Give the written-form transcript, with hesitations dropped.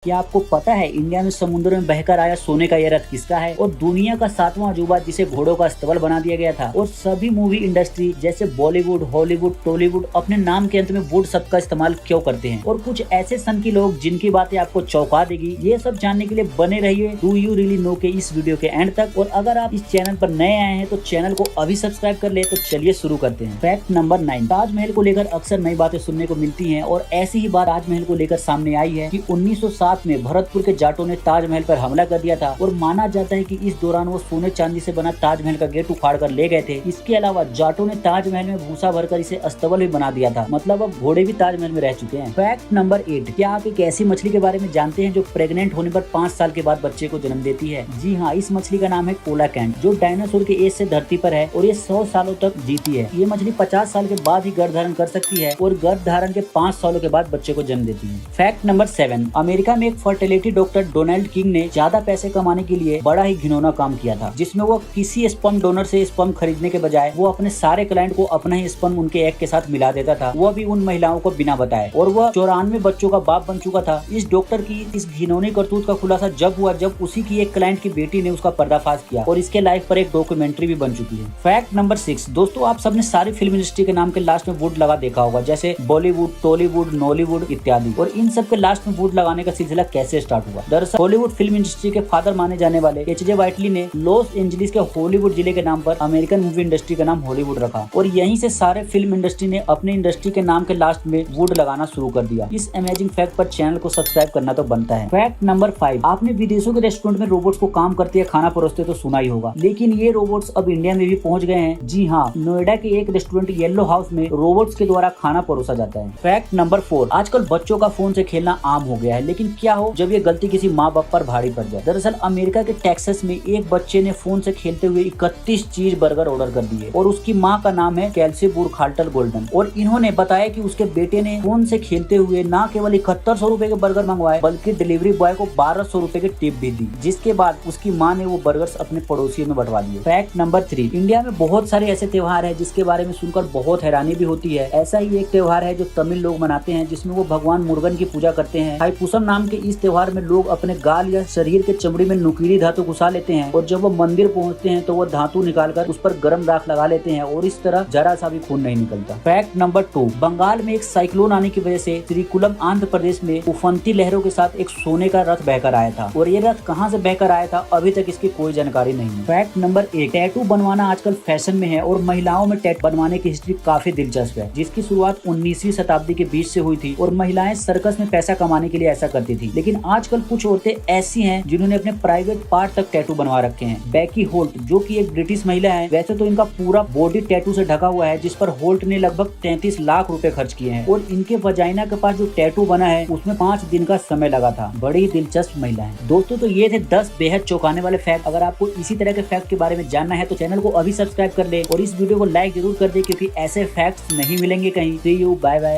क्या आपको पता है इंडिया में समुद्र में बहकर आया सोने का यह रथ किसका है और दुनिया का 7वां अजूबा जिसे घोड़ों का अस्तबल बना दिया गया था। और सभी मूवी इंडस्ट्री जैसे बॉलीवुड, हॉलीवुड, टॉलीवुड अपने नाम के अंत में वुड शब्द का इस्तेमाल क्यों करते हैं और कुछ ऐसे सन की लोग जिनकी बातें आपको चौंका देगी। ये सब जानने के लिए बने रहिए डू यू रियली नो के इस वीडियो के एंड तक। और अगर आप इस चैनल पर नए आए हैं तो चैनल को अभी सब्सक्राइब कर ले। तो चलिए शुरू करते हैं। Fact number 9। ताजमहल को लेकर अक्सर नई बातें सुनने को मिलती है और ऐसी ही बात ताजमहल को लेकर सामने आई है कि 1907 में भरतपुर के जाटों ने ताजमहल पर हमला कर दिया था और माना जाता है कि इस दौरान वो सोने चांदी से बना ताजमहल का गेट उखाड़ कर ले गए थे। इसके अलावा जाटों ने ताजमहल में भूसा भरकर इसे अस्तबल भी बना दिया था। मतलब अब घोड़े भी ताजमहल में रह चुके हैं। Fact number 8। क्या आप एक ऐसी मछली के बारे में जानते हैं जो प्रेग्नेंट होने पर 5 साल के बाद बच्चे को जन्म देती है? जी हाँ, इस मछली का नाम है कोलाकैंट, जो डायनासोर के एज से धरती पर है और ये 100 सालों तक जीती है। ये मछली 50 साल के बाद ही गर्भ धारण कर सकती है और गर्भ धारण के 5 सालों के बाद बच्चे को जन्म देती है। Fact number 7। अमेरिका में एक फर्टिलिटी डॉक्टर डोनाल्ड किंग ने ज्यादा पैसे कमाने के लिए बड़ा ही घिनौना काम किया था, जिसमें वो किसी स्पर्म डोनर से स्पर्म खरीदने के बजाय वो अपने सारे क्लाइंट को अपना ही स्पर्म उनके एग के साथ मिला देता था, वो भी उन महिलाओं को बिना बताए। और वह 94 बच्चों का बाप बन चुका था। इस डॉक्टर की इस घिनौनी करतूत का खुलासा जब हुआ जब उसी की एक क्लाइंट की बेटी ने उसका पर्दाफाश किया और इसके लाइफ पर एक डॉक्यूमेंट्री भी बन चुकी है। Fact number 6। दोस्तों, आप सबने सारी फिल्म इंडस्ट्री के नाम के लास्ट में वुड लगा देखा होगा, जैसे बॉलीवुड, टॉलीवुड, नॉलीवुड इत्यादि। और इन सब के लास्ट में वुड लगाने का सिलसिला कैसे स्टार्ट हुआ? दरअसल हॉलीवुड फिल्म इंडस्ट्री के फादर माने जाने वाले एच.जे. वाइटली ने लॉस एंजलिस के हॉलीवुड जिले के नाम पर अमेरिकन मूवी इंडस्ट्री का नाम हॉलीवुड रखा और यहीं से सारे फिल्म इंडस्ट्री ने अपने इंडस्ट्री के नाम के लास्ट में वुड लगाना शुरू कर दिया। इस अमेजिंग फैक्ट पर चैनल को सब्सक्राइब करना तो बनता है। Fact number 5। आपने विदेशों के रेस्टोरेंट में रोबोट्स को काम करते या खाना परोसते तो सुना ही होगा, लेकिन ये रोबोट्स अब इंडिया में भी पहुंच गए हैं। जी हाँ, नोएडा के एक रेस्टोरेंट येलो हाउस में रोबोट्स के द्वारा खाना परोसा जाता है। Fact number 4। आजकल बच्चों का फोन से खेलना आम हो गया है, लेकिन क्या हो जब ये गलती किसी माँ बाप पर भारी पड़ जाए। दरअसल अमेरिका के टेक्सास में एक बच्चे ने फोन से खेलते हुए 31 चीज बर्गर ऑर्डर कर दिए और उसकी माँ का नाम है कैल्सी बुरखाल्टर गोल्डन। और इन्होंने बताया कि उसके बेटे ने फोन से खेलते हुए न केवल 7100 रुपए के बर्गर मंगवाए बल्कि डिलीवरी बॉय को 1200 रुपए की टिप भी दी, जिसके बाद उसकी माँ ने वो बर्गर्स अपने पड़ोसियों में बंटवा दिए। Fact number 3। इंडिया में बहुत सारे ऐसे त्योहार है जिसके बारे में सुनकर बहुत हैरानी भी होती है। ऐसा ही एक त्योहार है जो तमिल लोग मनाते हैं, जिसमें वो भगवान मुर्गन की पूजा करते हैं। थाईपुसम नाम के इस त्योहार में लोग अपने गाल या शरीर के चमड़ी में नुकीली धातु घुसा लेते हैं और जब वो मंदिर पहुंचते हैं तो वो धातु निकालकर उस पर गर्म राख लगा लेते हैं और इस तरह जरा सा भी खून नहीं निकलता। Fact number 2। बंगाल में एक साइक्लोन आने की वजह से श्रीकुलम आंध्र प्रदेश में उफनती लहरों के साथ एक सोने का रथ बहकर आया था और ये रथ कहां से बहकर आया था अभी तक इसकी कोई जानकारी नहीं है। Fact number 1। टैटू बनवाना आजकल फैशन में है और महिलाओं में टैटू बनवाने की हिस्ट्री काफी दिलचस्प है, जिसकी शुरुआत 19वीं शताब्दी के बीच से हुई थी और महिलाएं सर्कस में पैसा कमाने के लिए ऐसा करती थी। लेकिन आजकल कुछ औरतें ऐसी हैं जिन्होंने अपने प्राइवेट पार्ट तक टैटू बनवा रखे हैं। बेकी होल्ट, जो कि एक ब्रिटिश महिला है, वैसे तो इनका पूरा बॉडी टैटू से ढका हुआ है, जिस पर होल्ट ने लगभग 33 लाख रुपए खर्च किए हैं और इनके वजाइना के पास जो टैटू बना है उसमें 5 दिन का समय लगा था। बड़ी दिलचस्प महिला है। दोस्तों, तो ये थे 10 बेहद चौंकाने वाले फैक्ट। अगर आपको इसी तरह के फैक्ट के बारे में जानना है तो चैनल को अभी सब्सक्राइब कर ले और इस वीडियो को लाइक जरूर कर दे, क्योंकि ऐसे फैक्ट्स नहीं मिलेंगे कहीं। See you, bye bye.